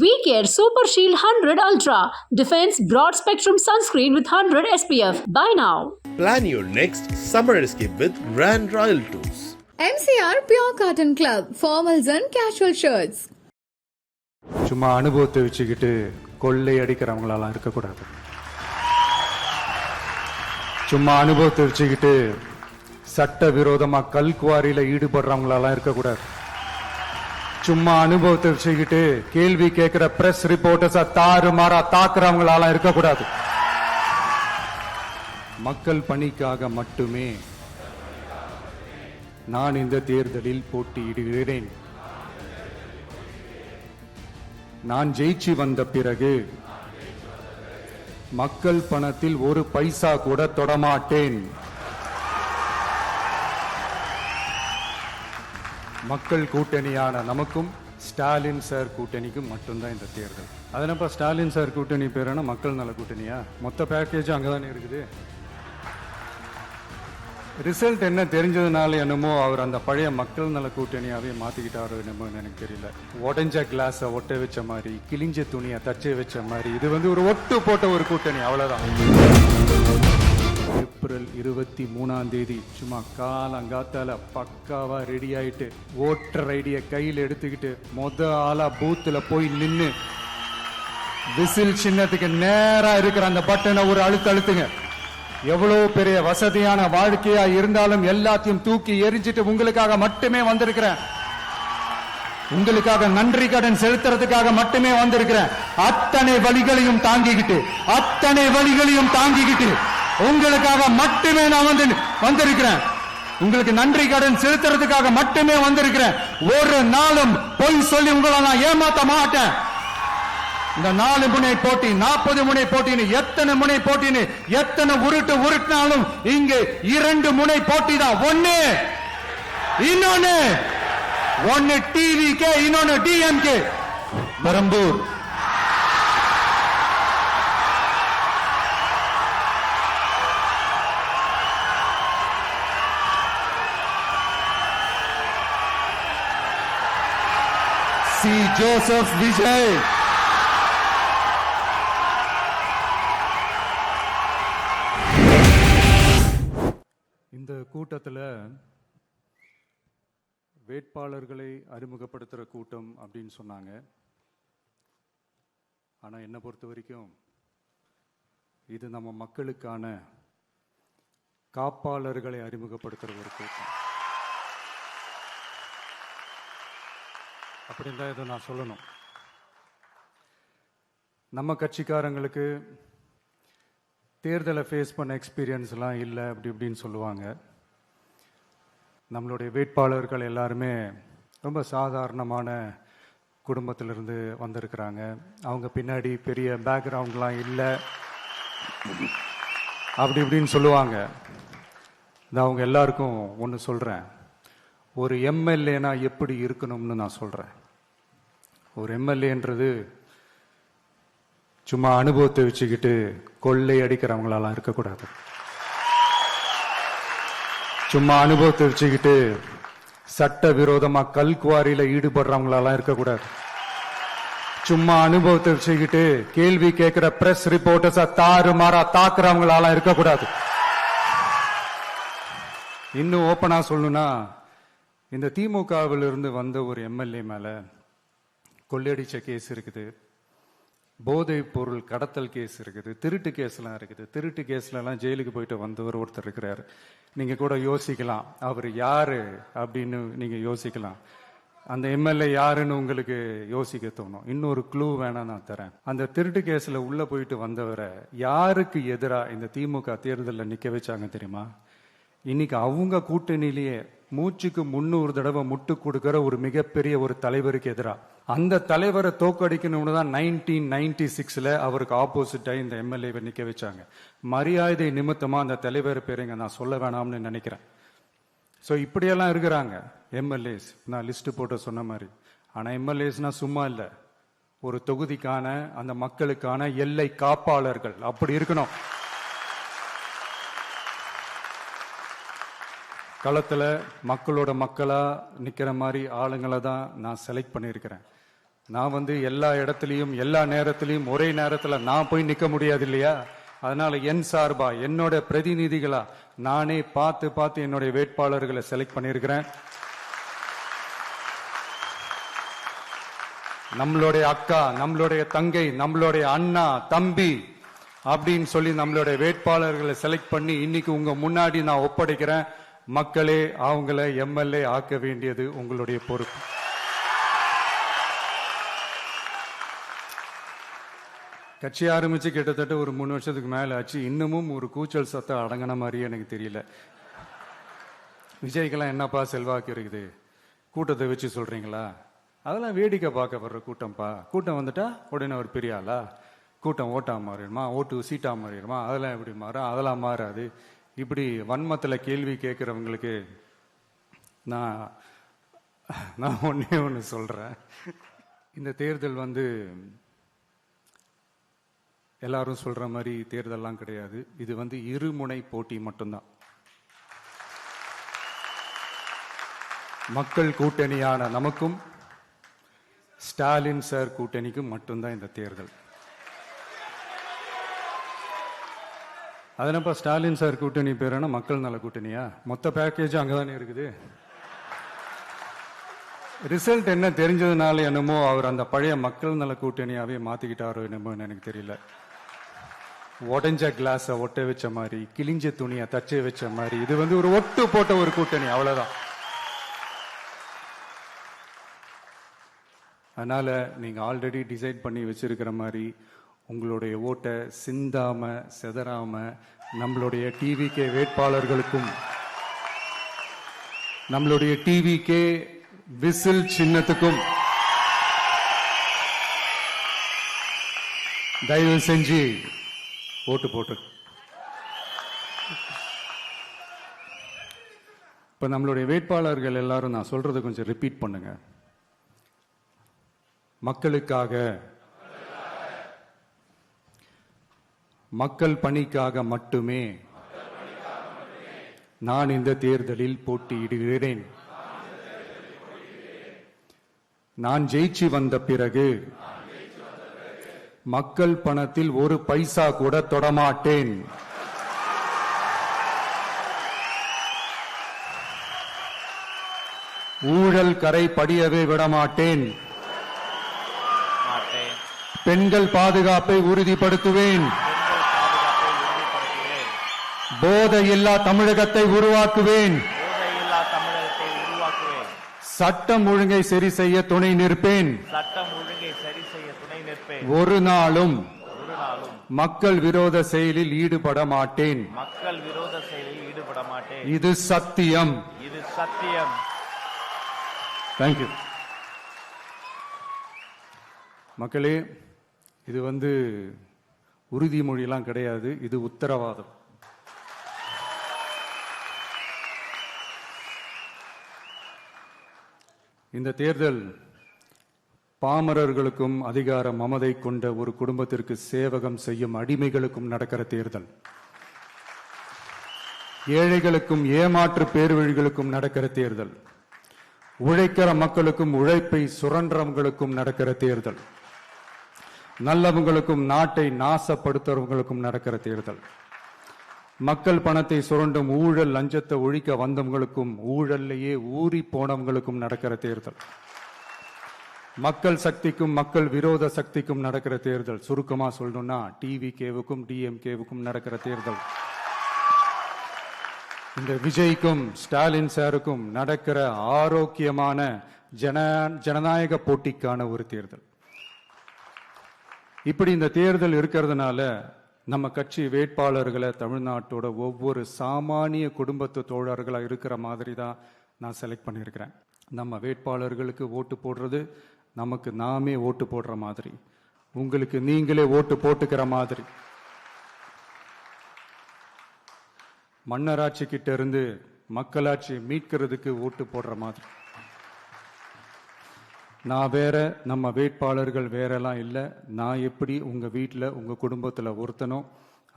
We Care Super Shield 100 Ultra defends broad spectrum sunscreen with 100 SPF. Buy now. Plan your next summer escape with Grand Royal Tours. MCR Pure Cotton Club, formals and casual shirts. சும்மா அனுபவத்தை வச்சுக்கிட்டு கொள்ளை அடிக்கிறவங்களாலாம் இருக்கக்கூடாது. சும்மா அனுபவத்தை வச்சுக்கிட்டு சட்ட விரோதமா கல்குவாரியில ஈடுபடுறவங்களாலாம் இருக்கக்கூடாது. சும்மா அனுபவத்தை வச்சுக்கிட்டு கேள்வி கேட்கிற பிரஸ் ரிப்போர்ட்டர்ஸா தாறுமாறா தாக்குறவங்களாலாம் இருக்கக்கூடாது. மக்கள் பணிக்காக மட்டுமே நான் இந்த தேர்தலில் போட்டியிடுகிறேன். நான் ஜெயிச்சு வந்த பிறகு மக்கள் பணத்தில் ஒரு பைசா கூட தொடமாட்டேன். மக்கள் கூட்டணியான நமக்கும் ஸ்டாலின் சார் கூட்டணிக்கும் மட்டும்தான் இந்த தேர்தல். அதனப்ப ஸ்டாலின் சார் கூட்டணி பேரான மக்கள் நல கூட்டணியா? மொத்த பேக்கேஜ் அங்கதானே இருக்குது. ரிசல்ட் என்ன தெரிஞ்சதுனால என்னமோ அவர் அந்த பழைய மக்கள் நல கூட்டணியாவே மாத்திக்கிட்டாரோ என்னமோ எனக்கு தெரியல. உடஞ்ச கிளாஸை ஒட்ட வச்ச மாதிரி, கிழிஞ்ச துணியை தச்சு வச்ச மாதிரி, இது ஒரு ஒட்டு போட்ட ஒரு கூட்டணி, அவ்வளவுதான். ஏப்ரல் 23 சும்மா காலங்காத்தால பக்காவா ரெடி ஆயிட்டு ஓட்டர் ஐடிய கையில் எடுத்துக்கிட்டு ஆளா பூத்துல போய் நின்னு விசில் சின்னத்துக்கு நேரா இருக்கிற அந்த பட்டனை ஒரு அழுத்துங்க. எவ்வளவு பெரிய வசதியான வாழ்க்கையா இருந்தாலும் எல்லாத்தையும் தூக்கி எரிஞ்சிட்டு உங்களுக்காக மட்டுமே வந்திருக்கிறேன். உங்களுக்காக நன்றி கடன் செலுத்துறதுக்காக மட்டுமே வந்திருக்கிறேன். அத்தனை வழிகளையும் தாங்கிக்கிட்டு உங்களுக்காக மட்டுமே நான் வந்திருக்கிறேன். உங்களுக்கு நன்றி கடன் செலுத்துறதுக்காக மட்டுமே வந்திருக்கிறேன். ஒரு நாளும் பொய் சொல்லி உங்களை நான் ஏமாத்த மாட்டேன். இந்த 4 முனை போட்டி, 40 முனை போட்டின்னு எத்தனை முனை போட்டின்னு எத்தனை உருட்டினாலும் இங்கு 2 முனை போட்டி தான். ஒன்னு டிவிகே, இன்னொன்னு DMK. Perambur C Joseph Vijay. இந்த கூட்டத்தில் வேட்பாளர்களை அறிமுகப்படுத்துகிற கூட்டம் அப்படின்னு சொன்னாங்க. ஆனால் என்னை பொறுத்த வரைக்கும் இது நம்ம மக்களுக்கான காப்பாளர்களை அறிமுகப்படுத்துகிற ஒரு கூட்டம் அப்படின்னு தான் இதை நான் சொல்லணும். நம்ம கட்சிக்காரங்களுக்கு தேர்தலை ஃபேஸ் பண்ண எக்ஸ்பீரியன்ஸ்லாம் இல்லை அப்படி இப்படின்னு சொல்லுவாங்க. நம்மளுடைய வேட்பாளர்கள் எல்லாருமே ரொம்ப சாதாரணமான குடும்பத்திலிருந்து வந்திருக்கிறாங்க. அவங்க பின்னாடி பெரிய பேக்ரவுண்ட்லாம் இல்லை அப்படி இப்படின்னு சொல்லுவாங்க. நான் அவங்க எல்லாருக்கும் ஒன்று சொல்கிறேன். ஒரு எம்எல்ஏனா எப்படி இருக்கணும்னு நான் சொல்கிறேன். ஒரு எம்எல்ஏன்றது சும்மா அனுபவத்தை வச்சுக்கிட்டு கொள்ளை அடிக்கிறவங்களாலாம் இருக்கக்கூடாது. சும்மா அனுபவத்தை வச்சுக்கிட்டு சட்ட விரோதமா கல்குவாரியில ஈடுபடுறவங்களாலாம் இருக்கக்கூடாது. சும்மா அனுபவத்தை வச்சுக்கிட்டு கேள்வி கேட்கிற பிரஸ் ரிப்போர்ட்டர்ஸா தாறுமாறா தாக்குறவங்களாலாம் இருக்கக்கூடாது. இன்னும் ஓப்பனா சொல்லணும்னா, இந்த திமுகவில் இருந்து வந்த ஒரு எம்எல்ஏ மேல கொள்ளையடிச்ச கேஸ் இருக்குது, போதைப் பொருள் கடத்தல் கேஸ் இருக்குது, திருட்டு கேஸ்லாம் இருக்குது. திருட்டு கேஸ்லாம் ஜெயிலுக்கு போயிட்டு வந்தவர் ஒருத்தர் இருக்கிறார். நீங்க கூட யோசிக்கலாம் அவர் யாரு அப்படின்னு. நீங்க யோசிக்கலாம் அந்த எம்எல்ஏ யாருன்னு உங்களுக்கு யோசிக்க தோணும். இன்னொரு க்ளூ வேணா நான் தரேன். அந்த திருட்டு கேஸ்ல உள்ள போயிட்டு வந்தவரை யாருக்கு எதிராக இந்த திமுக தேர்தலில் நிக்க வச்சாங்க தெரியுமா? இன்னைக்கு அவங்க கூட்டணியிலேயே மூச்சுக்கு 300 தடவை முட்டு கொடுக்கிற ஒரு மிகப்பெரிய ஒரு தலைவருக்கு எதிராக, அந்த தலைவரை தோக்கடிக்கணும்னு தான் 1996 அவருக்கு ஆப்போசிட்டா இந்த எம்எல்ஏவை நிக்க வச்சாங்க. மரியாதை நிமித்தமா அந்த தலைவர் பேருங்க நான் சொல்ல வேணாம்னு நினைக்கிறேன். ஸோ இப்படியெல்லாம் இருக்கிறாங்க எம்எல்ஏஸ், நான் லிஸ்ட் போட்டு சொன்ன மாதிரி. ஆனா எம்எல்ஏஸ்னா சும்மா இல்லை, ஒரு தொகுதிக்கான அந்த மக்களுக்கான எல்லை காப்பாளர்கள். அப்படி இருக்கணும். களத்துல மக்களோட மக்களா நிக்கிற மாதிரி ஆளுங்களை தான் நான் செலக்ட் பண்ணியிருக்கிறேன். நான் வந்து எல்லா இடத்துலையும் எல்லா நேரத்திலையும் ஒரே நேரத்தில் நான் போய் நிற்க முடியாது இல்லையா? அதனால என் சார்பா என்னோட பிரதிநிதிகளா நானே பார்த்து என்னுடைய வேட்பாளர்களை செலக்ட் பண்ணியிருக்கிறேன். நம்மளுடைய அக்கா, நம்மளுடைய தங்கை, நம்மளுடைய அண்ணா, தம்பி அப்படின்னு சொல்லி நம்மளுடைய வேட்பாளர்களை செலக்ட் பண்ணி இன்னைக்கு உங்க முன்னாடி நான் ஒப்படைக்கிறேன். மக்களே, அவங்கள எம்எல்ஏ ஆக்க வேண்டியது உங்களுடைய பொறுப்பு. கட்சி ஆரம்பிச்சு கிட்டத்தட்ட ஒரு 3 வருஷத்துக்கு மேல ஆச்சு. இன்னமும் ஒரு கூச்சல் சத்தம் அடங்கின மாதிரியே எனக்கு தெரியல. விஜய்க்கெல்லாம் என்னப்பா செல்வாக்கு இருக்குது, கூட்டத்தை வச்சு சொல்றீங்களா? அதெல்லாம் வேடிக்கை பார்க்க வர்ற கூட்டம்ப்பா. கூட்டம் வந்துட்டா உடனே ஒரு பெரிய ஆளா? கூட்டம் ஓட்டா மாறிடுமா, ஓட்டு சீட்டா மாறிடுமா, அதெல்லாம் எப்படி மாறும்? அதெல்லாம் மாறாது. இப்படி வன்மத்தில் கேள்வி கேட்குறவங்களுக்கு நான் ஒன்னே ஒன்று சொல்றேன். இந்த தேர்தல் வந்து எல்லாரும் சொல்ற மாதிரி தேர்தல்லாம் கிடையாது. இது வந்து இருமுனை போட்டி மட்டும்தான். மக்கள் கூட்டணியான நமக்கும் ஸ்டாலின் சார் கூட்டணிக்கும் மட்டும்தான் இந்த தேர்தல். அதனப்பா ஸ்டாலின் சார் கூட்டணி பேருனா மக்கள் நல கூட்டணியா? மொத்த பேக்கேஜ் அங்கதானே இருக்குது. ரிசல்ட் என்ன தெரிஞ்சதுனால என்னமோ அவர் அந்த பழைய மக்கள் நல கூட்டணியாவே மாத்திக்கிட்டாரோ என்னமோ எனக்கு தெரியல. உடஞ்ச கிளாஸை ஒட்ட வச்ச மாதிரி, கிழிஞ்ச துணியை தச்சை வச்ச மாதிரி, இது வந்து ஒரு ஒட்டு போட்ட ஒரு கூட்டணி, அவ்வளவுதான். அதனால நீங்க ஆல்ரெடி டிசைட் பண்ணி வச்சிருக்கிற மாதிரி உங்களுடைய ஓட்டை சிந்தாம செதறாம நம்மளுடைய டிவிகே வேட்பாளர்களுக்கும் நம்மளுடைய டிவிகே விசில் சின்னத்துக்கும் தயவு செஞ்சு ஓட்டு போட்டு. இப்ப நம்மளுடைய வேட்பாளர்கள் எல்லாரும் நான் சொல்றதை கொஞ்சம் ரிப்பீட் பண்ணுங்க. மக்களுக்காக, மக்கள் பணிக்காக மட்டுமே நான் இந்த தேர்தலில் போட்டியிடுகிறேன். நான் ஜெயிச்சு வந்த பிறகு மக்கள் பணத்தில் ஒரு பைசா கூட தொடமாட்டேன். ஊழல் கரை படியவே விடமாட்டேன். பெண்கள் பாதுகாப்பை உறுதிப்படுத்துவேன். போதையில்லா தமிழகத்தை உருவாக்குவேன். சட்டம் ஒழுங்கை சரி செய்ய துணை நிற்பேன். ஒரு நாளும் மக்கள் விரோத செயலில் ஈடுபட மாட்டேன். இது சத்தியம். தேங்க்யூ. மக்களே, இது வந்து உறுதிமொழியெல்லாம் கிடையாது, இது உத்தரவாதம். இந்த தேர்தல் பாமரர்களுக்கும் அதிகார மமதை கொண்ட ஒரு குடும்பத்திற்கு சேவகம் செய்யும் அடிமைகளுக்கும் நடக்கிற தேர்தல். ஏழைகளுக்கும் ஏமாற்று பேர்வழிகளுக்கும் நடக்கிற தேர்தல். உழைக்கிற மக்களுக்கும் உழைப்பை சுரண்டவங்களுக்கும் நடக்கிற தேர்தல். நல்லவங்களுக்கும் நாட்டை நாசப்படுத்துறவங்களுக்கும் நடக்கிற தேர்தல். மக்கள் பணத்தை சுரண்டும் ஊழல் லஞ்சத்தை ஒழிக்க வந்தவங்களுக்கும் ஊழல்லையே ஊறி போனவங்களுக்கும் நடக்கிற தேர்தல். மக்கள் சக்திக்கும் மக்கள் விரோத சக்திக்கும் நடக்கிற தேர்தல். சுருக்கமா சொல்லணும்னா டிவிகேவுக்கும் டிஎம்கேவுக்கும் நடக்கிற தேர்தல். இந்த விஜய்க்கும் ஸ்டாலின் சாருக்கும் நடக்கிற ஆரோக்கியமான ஜனநாயக போட்டிக்கான ஒரு தேர்தல். இப்படி இந்த தேர்தல் இருக்கிறதுனால நம்ம கட்சி வேட்பாளர்களை தமிழ்நாட்டோட ஒவ்வொரு சாமானிய குடும்பத்து தோழர்களா இருக்கிற மாதிரி தான் நான் செலக்ட் பண்ணியிருக்கிறேன். நம்ம வேட்பாளர்களுக்கு ஓட்டு போடுறது நமக்கு நாமே ஓட்டு போடுற மாதிரி, உங்களுக்கு நீங்களே ஓட்டு போட்டுக்கிற மாதிரி. மன்னராட்சி கிட்ட இருந்து மக்களாட்சி மீட்கிறதுக்கு ஓட்டு போடுற மாதிரி. நான் வேற, நம்ம வேட்பாளர்கள் வேறெல்லாம் இல்லை. நான் எப்படி உங்க வீட்டில் உங்க குடும்பத்தில் ஒருத்தனோ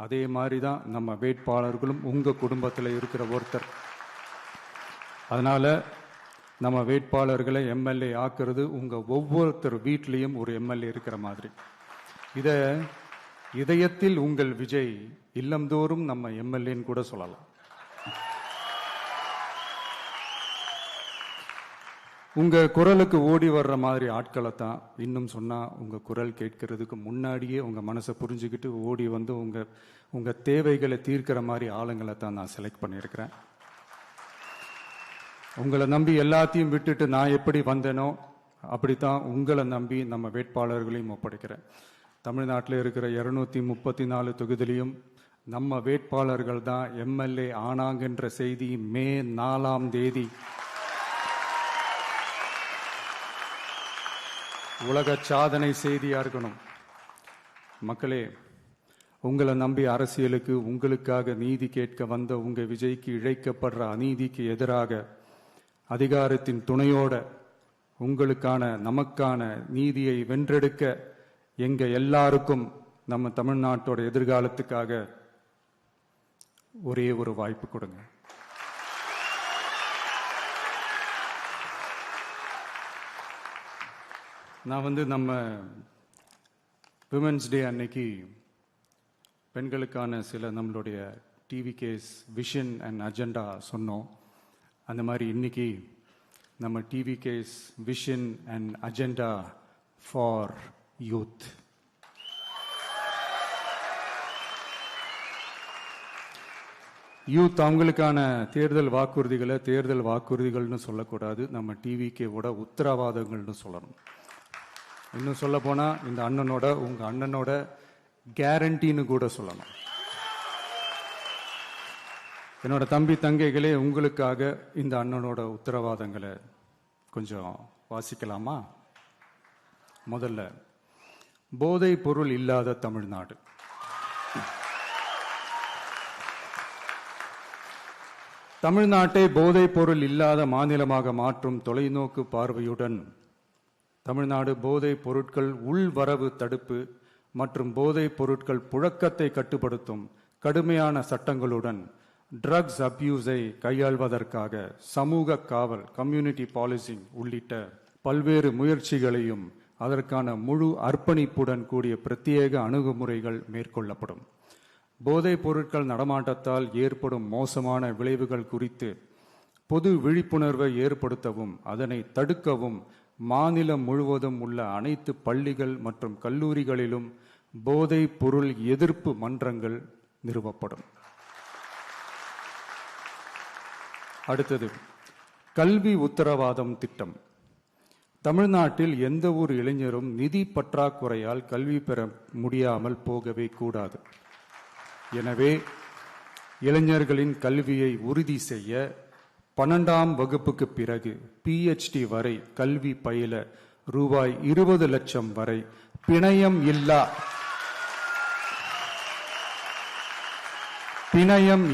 அதே மாதிரி தான் நம்ம வேட்பாளர்களும் உங்க குடும்பத்தில் இருக்கிற ஒருத்தர். அதனால நம்ம வேட்பாளர்களை எம்எல்ஏ ஆக்குறது உங்க ஒவ்வொருத்தர் வீட்லேயும் ஒரு எம்எல்ஏ இருக்கிற மாதிரி. இத இதயத்தில் உங்கள் விஜய் இல்லந்தோறும் நம்ம எம்எல்ஏன்னு கூட சொல்லலாம். உங்க குரலுக்கு ஓடி வர்ற மாதிரி ஆட்களை தான், இன்னும் சொன்னா உங்க குரல் கேட்கறதுக்கு முன்னாடியே உங்க மனசை புரிஞ்சுக்கிட்டு ஓடி வந்து உங்க தேவைகளை தீர்க்கிற மாதிரி ஆளுங்களை தான் நான் செலக்ட் பண்ணியிருக்கிறேன். உங்களை நம்பி எல்லாத்தையும் விட்டுட்டு நான் எப்படி வந்தேனோ அப்படித்தான் உங்களை நம்பி நம்ம வேட்பாளர்களையும் ஒப்படைக்கிறேன். தமிழ்நாட்டில் இருக்கிற 234 தொகுதியிலையும் நம்ம வேட்பாளர்கள் தான் எம்எல்ஏ ஆனாங்கன்ற செய்தி மே 4ஆம் தேதி உலக சாதனை செய்தியா இருக்கணும். மக்களே, உங்களை நம்பி அரசியலுக்கு உங்களுக்காக நீதி கேட்க வந்த உங்க விஜய்க்கு இழைக்கப்படுற அநீதிக்கு எதிராக அதிகாரத்தின் துணையோட உங்களுக்கான நமக்கான நீதியை வென்றெடுக்க எங்க எல்லாருக்கும் நம்ம தமிழ்நாட்டோட எதிர்காலத்துக்காக ஒரே ஒரு வாய்ப்பு கொடுங்க. நான் நம்ம விமென்ஸ் டே அன்னைக்கு பெண்களுக்கான சில நம்மளுடைய டிவிகேஸ் விஷன் அண்ட் அஜெண்டா சொன்னோம். அந்த மாதிரி இன்னைக்கு நம்ம TVK's vision and agenda for youth. Youth அவங்களுக்கான தேர்தல் வாக்குறுதிகள்னு சொல்லக்கூடாது, நம்ம டிவிகேவோட உத்தரவாதங்கள்னு சொல்லணும். இன்னும் சொல்ல போனா இந்த உங்க அண்ணனோட கேரண்டின்னு கூட சொல்லணும். என்னோட தம்பி தங்கைகளே, உங்களுக்காக இந்த அண்ணனோட உத்தரவாதங்களை கொஞ்சம் வாசிக்கலாமா? முதல்ல, போதை பொருள் இல்லாத தமிழ்நாடு. தமிழ்நாட்டை போதை பொருள் இல்லாத மாநிலமாக மாற்றும் தொலைநோக்கு பார்வையுடன் தமிழ்நாடு போதைப் பொருட்கள் உள்வரவு தடுப்பு மற்றும் போதைப் பொருட்கள் புழக்கத்தை கட்டுப்படுத்தும் கடுமையான சட்டங்களுடன் ட்ரக்ஸ் அபியூஸை கையாள்வதற்காக சமூக காவல் கம்யூனிட்டி பாலிசிங் உள்ளிட்ட பல்வேறு முயற்சிகளையும் அதற்கான முழு அர்ப்பணிப்புடன் கூடிய பிரத்யேக அணுகுமுறைகள் மேற்கொள்ளப்படும். போதைப் பொருட்கள் நடமாட்டத்தால் ஏற்படும் மோசமான விளைவுகள் குறித்து பொது விழிப்புணர்வை ஏற்படுத்தவும் அதனை தடுக்கவும் மாநிலம் முழுவதும் உள்ள அனைத்து பள்ளிகள் மற்றும் கல்லூரிகளிலும் போதைப் பொருள் எதிர்ப்பு மன்றங்கள் நிறுவப்படும். அடுத்தது, கல்வி உத்தரவாதம் திட்டம். தமிழ்நாட்டில் எந்த ஒரு இளைஞரும் நிதி பற்றாக்குறையால் கல்வி பெற முடியாமல் போகவே கூடாது. எனவே இளைஞர்களின் கல்வியை உறுதி செய்ய 12ஆம் வகுப்புக்கு பிறகு PhD வரை கல்வி பயில ரூபாய் 20 லட்சம் வரை பிணையம்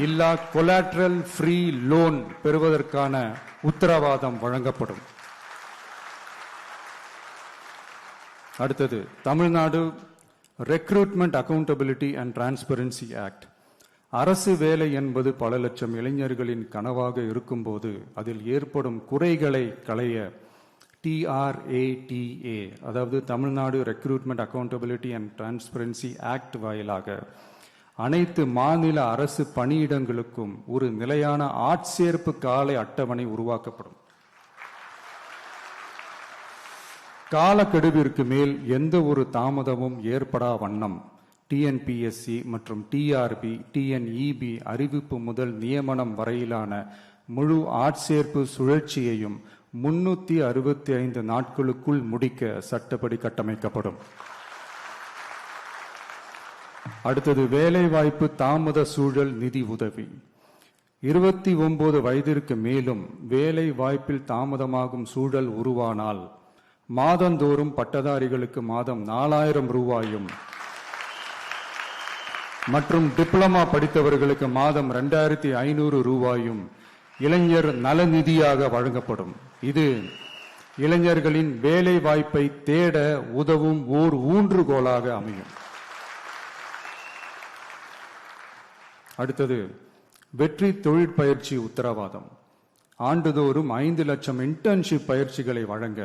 இல்லா கொலாட்ரல் ஃப்ரீ லோன் பெறுவதற்கான உத்தரவாதம் வழங்கப்படும். அடுத்தது, Tamil Nadu recruitment accountability and transparency act. அரசு வேலை என்பது பல லட்சம் இளைஞர்களின் கனவாக இருக்கும்போது அதில் ஏற்படும் குறைகளை களைய TRATA, அதாவது Tamil Nadu recruitment accountability and transparency act வாயிலாக அனைத்து மாநில அரசு பணியிடங்களுக்கும் ஒரு நிலையான ஆட்சேர்ப்பு கால அட்டவணை உருவாக்கப்படும். காலக்கெடுவிற்கு மேல் எந்த ஒரு தாமதமும் ஏற்படா வண்ணம் TNPSC மற்றும் TRB, TNEB அறிவிப்பு முதல் நியமனம் வரையிலான முழு ஆட்சேர்ப்பு சுழற்சியையும் 365 நாட்களுக்குள் முடிக்க சட்டப்படி கட்டமைக்கப்படும். அடுத்தது, வேலைவாய்ப்பு தாமத சூழல் நிதி உதவி. 29 வயதிற்கு மேலும் வேலை வாய்ப்பில் தாமதமாகும் சூழல் உருவானால் மாதந்தோறும் பட்டதாரிகளுக்கு மாதம் 4000 ரூபாயும் மற்றும் டிப்ளமா படித்தவர்களுக்கு மாதம் 2500 ரூபாயும் இளைஞர் நலநிதியாக வழங்கப்படும். இது இளைஞர்களின் வேலை வாய்ப்பை தேட உதவும் ஓர் ஊன்றுகோலாக அமையும். அடுத்தது, வெற்றி தொழிற்பயிற்சி உத்தரவாதம். ஆண்டுதோறும் 5 லட்சம் இன்டர்ன்ஷிப் பயிற்சிகளை வழங்க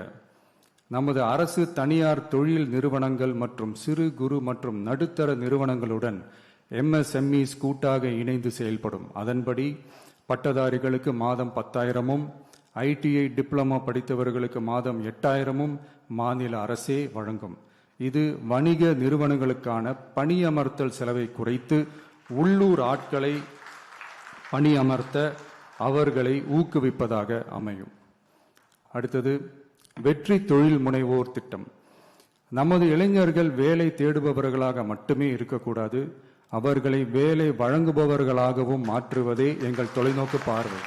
நமது அரசு தனியார் தொழில் நிறுவனங்கள் மற்றும் சிறு குறு மற்றும் நடுத்தர நிறுவனங்களுடன் MSMEs கூட்டாக இணைந்து செயல்படும். அதன்படி பட்டதாரிகளுக்கு மாதம் 10,000-உம் ITI டிப்ளமா படித்தவர்களுக்கு மாதம் 8,000-உம் மாநில அரசே வழங்கும். இது வணிக நிறுவனங்களுக்கான பணியமர்த்தல் செலவை குறைத்து உள்ளூர் ஆட்களை பணியமர்த்த அவர்களை ஊக்குவிப்பதாக அமையும். அடுத்தது வெற்றி தொழில் முனைவோர் திட்டம். நமது இளைஞர்கள் வேலை தேடுபவர்களாக மட்டுமே இருக்கக்கூடாது, அவர்களை வேலை வழங்குபவர்களாகவும் மாற்றுவதே எங்கள் தொலைநோக்கு பார்வை.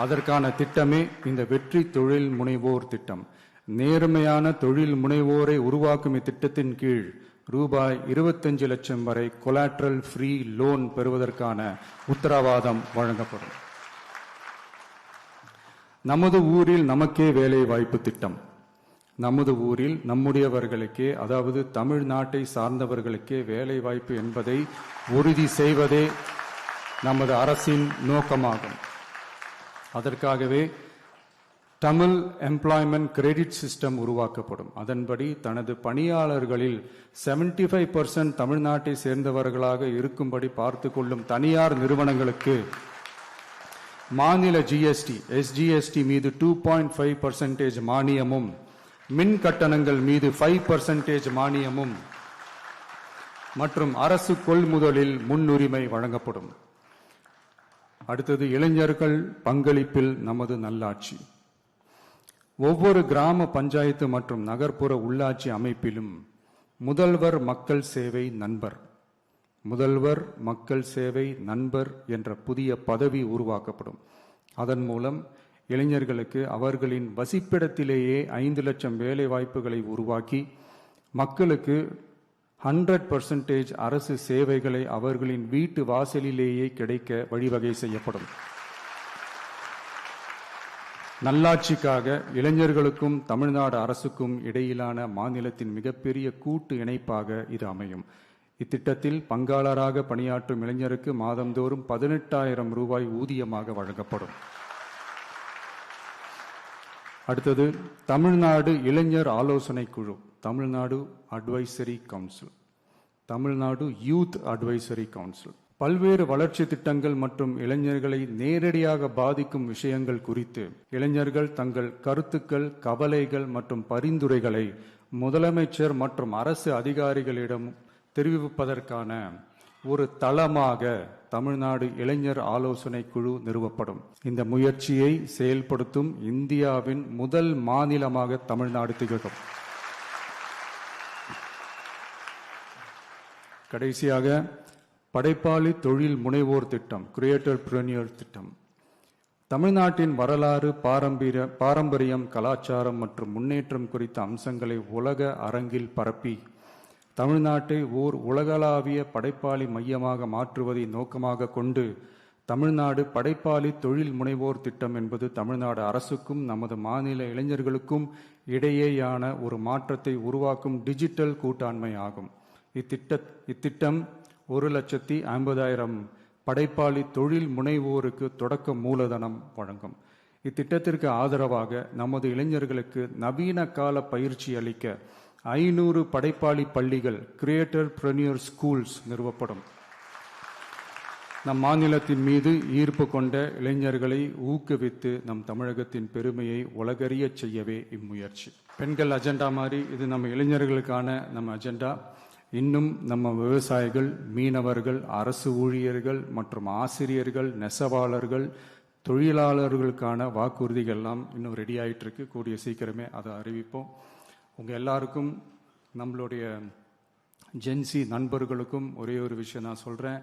அதற்கான திட்டமே இந்த வெற்றி தொழில் முனைவோர் திட்டம். நேர்மையான தொழில் முனைவோரை உருவாக்கும் இத்திட்டத்தின் கீழ் ரூபாய் 25 லட்சம் வரை கொலாட்ரல் ஃப்ரீ லோன் பெறுவதற்கான உத்தரவாதம் வழங்கப்படும். நமது ஊரில் நமக்கே வேலை வாய்ப்பு திட்டம். நமது ஊரில் நம்முடையவர்களுக்கே, அதாவது தமிழ்நாட்டை சார்ந்தவர்களுக்கே வேலை வாய்ப்பு என்பதை உறுதி செய்வதே நமது அரசின் நோக்கமாகும். அதற்காகவே தமிழ் எம்ப்ளாய்மெண்ட் கிரெடிட் சிஸ்டம் உருவாக்கப்படும். அதன்படி தனது பணியாளர்களில் 75% தமிழ்நாட்டை சேர்ந்தவர்களாக இருக்கும்படி பார்த்து கொள்ளும் தனியார் நிறுவனங்களுக்கு மாநில GST, SGST மீது 2.5% மானியமும், மின் கட்டணங்கள் மீது 5% மானியமும் மற்றும் அரசு கொள்முதலில் முன்னுரிமை வழங்கப்படும். அடுத்தது இளைஞர்கள் பங்களிப்பில் நமது நல்லாட்சி. ஒவ்வொரு கிராம பஞ்சாயத்து மற்றும் நகர்ப்புற உள்ளாட்சி அமைப்பிலும் முதல்வர் மக்கள் சேவை நண்பர், முதல்வர் மக்கள் சேவை நண்பர் என்ற புதிய பதவி உருவாக்கப்படும். அதன் மூலம் இளைஞர்களுக்கு அவர்களின் வசிப்பிடத்திலேயே 5 லட்சம் வேலை வாய்ப்புகளை உருவாக்கி மக்களுக்கு 100% அரசு சேவைகளை அவர்களின் வீட்டு வாசலிலேயே கிடைக்க வழிவகை செய்யப்படும். நல்லாட்சிக்காக இளைஞர்களுக்கும் தமிழ்நாடு அரசுக்கும் இடையிலான மாநிலத்தின் மிகப்பெரிய கூட்டு இணைப்பாக இது அமையும். இத்திட்டத்தில் பங்காளராக பணியாற்றும் இளைஞருக்கு மாதந்தோறும் 18,000 ரூபாய் ஊதியமாக வழங்கப்படும். அடுத்தது தமிழ்நாடு இளைஞர் ஆலோசனை குழு, Tamil Nadu advisory council, Tamil Nadu youth advisory council. பல்வேறு வளர்ச்சி திட்டங்கள் மற்றும் இளைஞர்களை நேரடியாக பாதிக்கும் விஷயங்கள் குறித்து இளைஞர்கள் தங்கள் கருத்துக்கள், கவலைகள் மற்றும் பரிந்துரைகளை முதலமைச்சர் மற்றும் அரசு அதிகாரிகளிடம் தெரிவிப்பதற்கான ஒரு தளமாக தமிழ்நாடு இளைஞர் ஆலோசனை குழு நிறுவப்படும். இந்த முயற்சியை செயல்படுத்தும் இந்தியாவின் முதல் மாநிலமாக தமிழ்நாடு திகழும். கடைசியாக படைப்பாளி தொழில் முனைவோர் திட்டம், கிரியேட்டர்பிரினியர் திட்டம். தமிழ்நாட்டின் வரலாறு, பாரம்பரியம், கலாச்சாரம் மற்றும் முன்னேற்றம் குறித்த அம்சங்களை உலக அரங்கில் பரப்பி தமிழ்நாட்டை ஓர் உலகளாவிய படைப்பாளி மையமாக மாற்றுவதை நோக்கமாக கொண்டு தமிழ்நாடு படைப்பாளி தொழில் முனைவோர் திட்டம் என்பது தமிழ்நாடு அரசுக்கும் நமது மாநில இளைஞர்களுக்கும் இடையேயான ஒரு மாற்றத்தை உருவாக்கும் டிஜிட்டல் கூட்டாண்மை ஆகும். இத்திட்டம் 1,50,000 படைப்பாளி தொழில் முனைவோருக்கு தொடக்க மூலதனம் வழங்கும். இத்திட்டத்திற்கு ஆதரவாக நமது இளைஞர்களுக்கு நவீன கால பயிற்சி அளிக்க 500 படைப்பாளி பள்ளிகள், கிரியேட்டர்பிரினியர் ஸ்கூல்ஸ் நிறுவப்படும். நம் மாநிலத்தின் மீது ஈர்ப்பு கொண்ட இளைஞர்களை ஊக்குவித்து நம் தமிழகத்தின் பெருமையை உலகறிய செய்யவே இம்முயற்சி. பெண்கள் அஜெண்டா மாதிரி இது நம்ம இளைஞர்களுக்கான நம்ம அஜெண்டா. இன்னும் நம்ம விவசாயிகள், மீனவர்கள், அரசு ஊழியர்கள் மற்றும் ஆசிரியர்கள், நெசவாளர்கள், தொழிலாளர்களுக்கான வாக்குறுதிகள்லாம் இன்னும் ரெடி ஆகிட்டு இருக்கு. கூடிய சீக்கிரமே அதை அறிவிப்போம். உங்கள் எல்லாருக்கும், நம்மளுடைய ஜென்சி நண்பர்களுக்கும் ஒரே ஒரு விஷயம் நான் சொல்கிறேன்.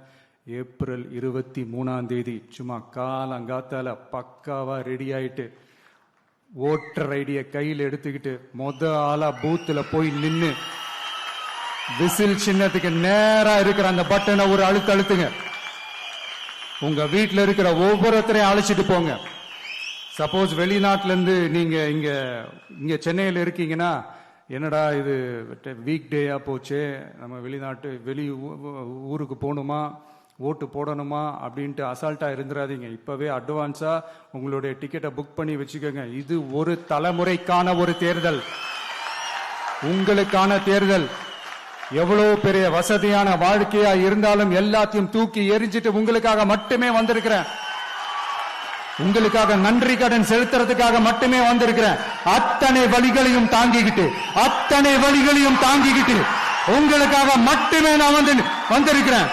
ஏப்ரல் 23 சும்மா காலங்காத்தால பக்காவாக ரெடி ஆகிட்டு ஓட்டர் ஐடியை கையில் எடுத்துக்கிட்டு ஆளா பூத்தில் போய் நின்று விசில் சின்னத்துக்கு நேரா இருக்கிற அந்த பட்டனை ஒரு அழுத்துங்க. உங்க வீட்டில் இருக்கிற ஒவ்வொருத்தரையும் அழைச்சிட்டு போங்க. சப்போஸ் வெளிநாட்டுல இருந்து நீங்க இங்க சென்னையில் இருக்கீங்கன்னா, என்னடா இது வீக் டேயா போச்சே, நம்ம வெளிநாட்டு ஊருக்கு போகணுமா, ஓட்டு போடணுமா அப்படின்ட்டு அசால்ட்டாக இருந்துடாதீங்க. இப்போவே அட்வான்ஸாக உங்களுடைய டிக்கெட்டை புக் பண்ணி வச்சுக்கோங்க. இது ஒரு தலைமுறைக்கான ஒரு தேர்தல், உங்களுக்கான தேர்தல். எவ்வளவு பெரிய வசதியான வாழ்க்கையா இருந்தாலும் எல்லாத்தையும் தூக்கி எரிஞ்சிட்டு உங்களுக்காக மட்டுமே வந்திருக்கிறேன். உங்களுக்காக நன்றி கடன் செலுத்துறதுக்காக மட்டுமே வந்திருக்கிறேன். அத்தனை வழிகளையும் தாங்கிக்கிட்டு உங்களுக்காக மட்டுமே நான் வந்திருக்கிறேன்.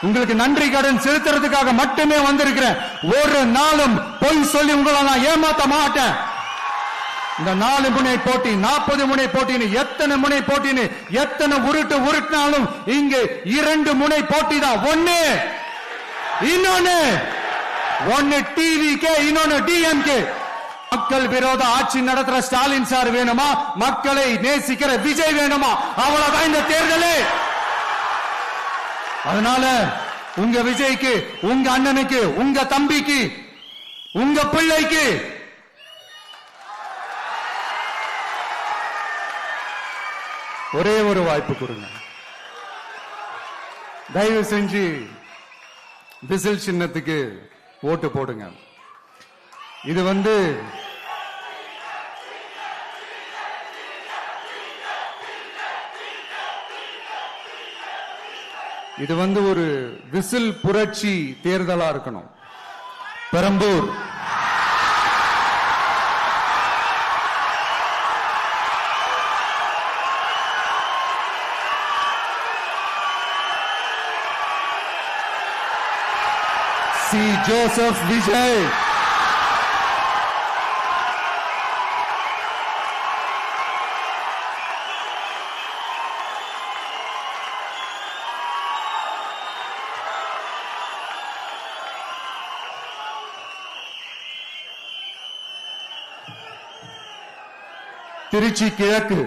உங்களுக்கு நன்றி கடன் செலுத்துறதுக்காக மட்டுமே வந்திருக்கிறேன். ஒரு நாளும் பொய் சொல்லி உங்களை நான் ஏமாத்த மாட்டேன். இந்த 4 முனை போட்டி, 40 முனை போட்டின்னு எத்தனை முனை போட்டின்னு எத்தனை உருட்டினாலும் இங்கு 2 முனை போட்டி தான். ஒன்னு டிவிகே, இன்னொன்னு டிஎம்கே. மக்கள் விரோத ஆட்சி நடத்துற ஸ்டாலின் சார் வேணுமா, மக்களை நேசிக்கிற விஜய் வேணுமா? அவ்வளவுதான் இந்த தேர்தலே. அதனால உங்க விஜய்க்கு, உங்க அண்ணனுக்கு, உங்க தம்பிக்கு, உங்க பிள்ளைக்கு ஒரே ஒரு வாய்ப்பு கொடுங்க. தயவு செஞ்சு விசில் சின்னத்துக்கு ஓட்டு போடுங்க. இது ஒரு விசில் புரட்சி தேர்தலா இருக்கணும். பெரம்பூர், சி. ஜோசப் விஜய், திருச்சி கிழக்கு,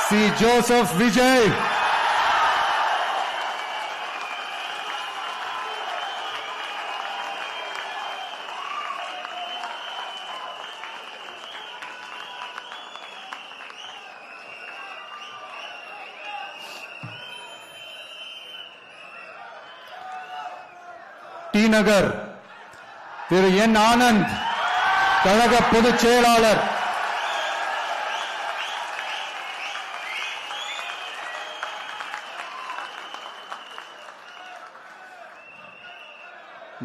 சி. ஜோசப் விஜய், டி நகர், திரு என் ஆனந்த், கழக பொதுச் செயலாளர்.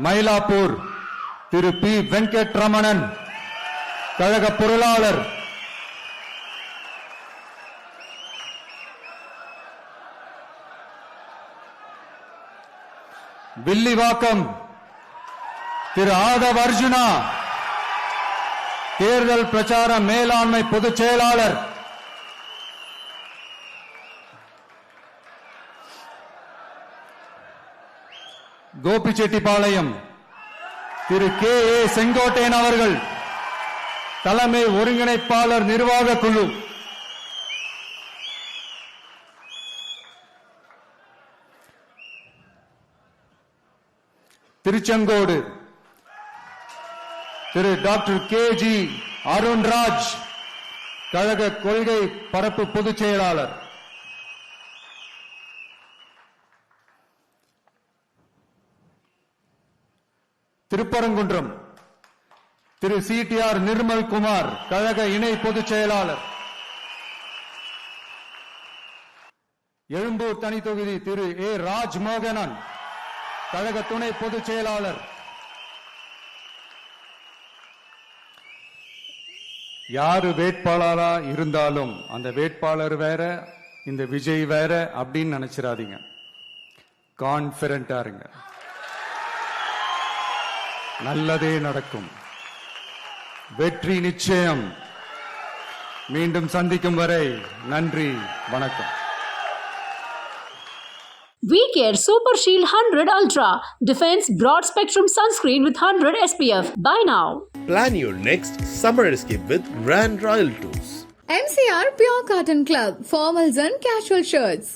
மயிலாப்பூர், திரு பி. வெங்கட்ரமணன், கழக பொருளாளர். வில்லிவாக்கம், திரு ஆதவ் அர்ஜுனா, தேர்தல் பிரச்சார மேலாண்மை பொதுச் செயலாளர். கோபிச்செட்டிப்பாளையம், திரு கே. ஏ. செங்கோட்டையன் அவர்கள், தலைமை ஒருங்கிணைப்பாளர் நிர்வாக குழு. திருச்செங்கோடு, திரு டாக்டர் கே. ஜி. அருண்ராஜ், கழக கொள்கை பரப்பு பொதுச் செயலாளர். திருப்பரங்குன்றம், திரு சி.டி.ஆர். நிர்மல் குமார், கழக இணை பொதுச் செயலாளர். எழும்பூர் தனி தொகுதி, திரு ஏ. ராஜ்மோகனன், கழக துணை பொதுச் செயலாளர். யாரு வேட்பாளரா இருந்தாலும் அந்த வேட்பாளர் வேற, இந்த விஜய் வேற அப்படின்னு நினைச்சிடாதீங்க. கான்பிடண்டா இருங்க, நல்லதே நடக்கும், வெற்றி நிச்சயம். மீண்டும் சந்திக்கும் வரை நன்றி, வணக்கம். We Care Super Shield 100 Ultra defends broad spectrum sunscreen with 100 SPF. Buy now. Plan your next summer escape with Grand Royal Tours. MCR Pure Cotton Club, formals and casual shirts.